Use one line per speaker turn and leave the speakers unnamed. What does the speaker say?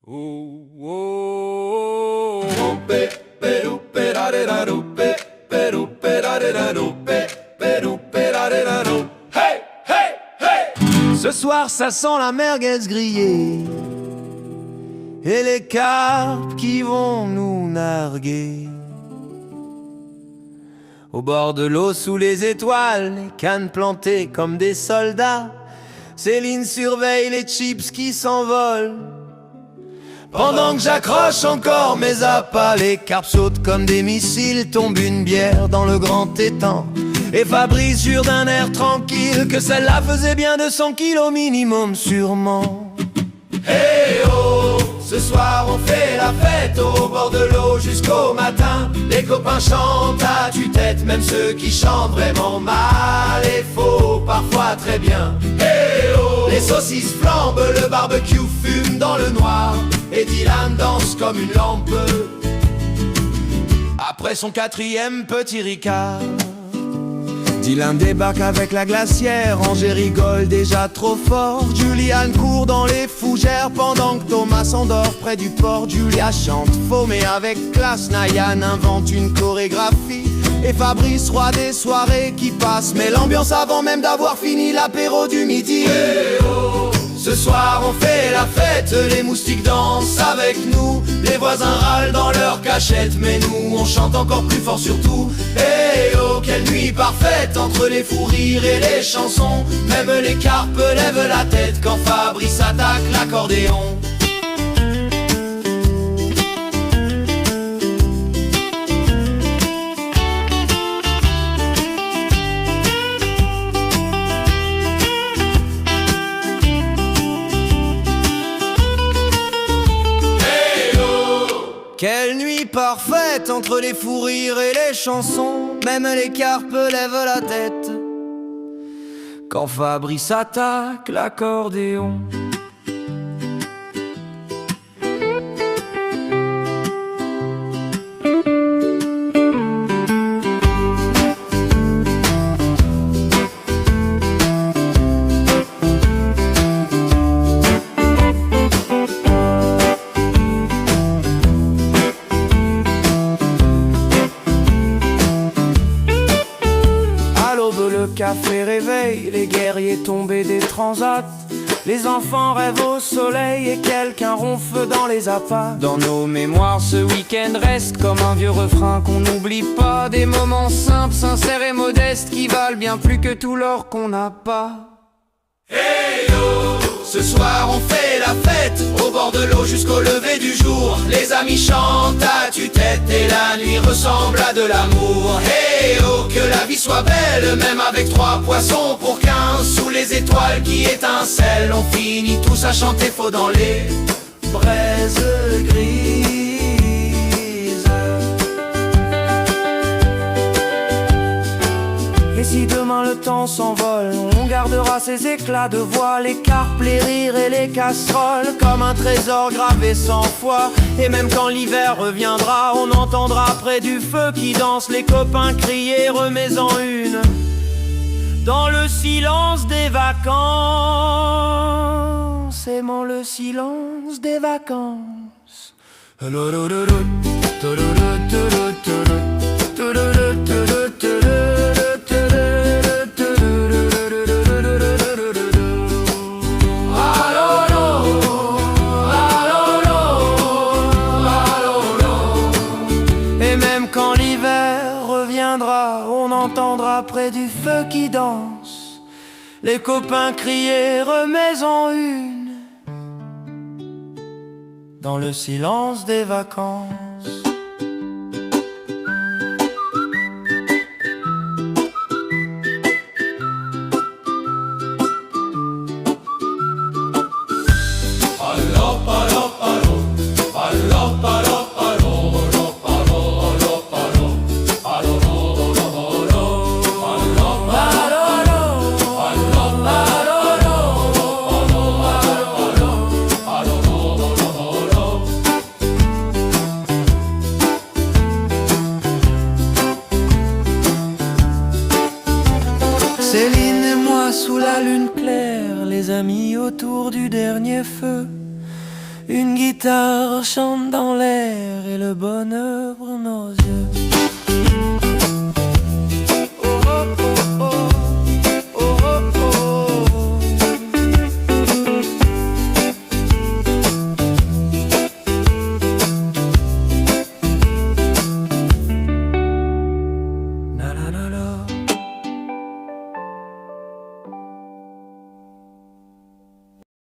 Oh, oh, oh, pe, peru, perareraru, pe, peru, perareraru, pe, peru, perareraru. Hey, hey, hey!
Ce soir, ça sent la merguez grillée et les carpes qui vont nous narguer. Au bord de l'eau, sous les étoiles, les cannes plantées comme des soldats. Céline surveille les chips qui s'envolent. Pendant que j'accroche encore mes appâts, les carpes sautent comme des missiles. Tombe une bière dans le grand étang et Fabrice jure d'un air tranquille que celle-là faisait bien 200 kilos minimum sûrement.
Hey oh, ce soir on fait la fête au bord de l'eau jusqu'au matin. Les copains chantent à tue-tête, même ceux qui chantent vraiment mal et faux, parfois très bien. Hey oh, les saucisses flambent, le barbecue fume dans le noir et Dylan danse comme une lampe
après son 4e petit Ricard. Dylan débarque avec la glacière, Angers rigole déjà trop fort. Juliane court dans les fougères pendant que Thomas s'endort près du port. Julia chante faux mais avec classe, Nayan invente une chorégraphie et Fabrice, roi des soirées qui passent, met l'ambiance avant même d'avoir fini l'apéro du midi.
Hey oh, ce soir on fait la fête, les moustiques dansent avec nous. Les voisins râlent dans leur cachette, mais nous on chante encore plus fort surtout. Hey oh, quelle nuit parfaite entre les fous rires et les chansons. Même les carpes lèvent la tête quand Fabrice attaque l'accordéon.
Quelle nuit parfaite entre les fous rires et les chansons. Même les carpes lèvent la tête quand Fabrice attaque l'accordéon. Le café réveille les guerriers tombés des transats. Les enfants rêvent au soleil et quelqu'un ronfle dans les appâts. Dans nos mémoires ce week-end reste comme un vieux refrain qu'on n'oublie pas. Des moments simples, sincères et modestes qui valent bien plus que tout l'or qu'on n'a pas.
Hey oh, ce soir on fait la fête au bord de l'eau jusqu'au lever du jour. Les amis chantent à tue-tête et la nuit ressemble à de l'amour. Hey oh, que la vie soit belle, même avec 3 poissons pour 15. Sous les étoiles qui étincellent, on finit tous à chanter faux dans les braises grises.
Et si demain le temps s'envole, on gardera ces éclats de voix, les carpes, les rires et les casseroles, comme un trésor gravé 100 fois. Et même quand l'hiver reviendra, on entendra près du feu qui danse les copains crier remets-en une. Dans le silence des vacances, aimant le silence des vacances. Quand l'hiver reviendra, on entendra près du feu qui danse les copains crier remets-en une. Dans le silence des vacances. Céline et moi sous la lune claire, les amis autour du dernier feu. Une guitare chante dans l'air et le bonheur brûle nos yeux.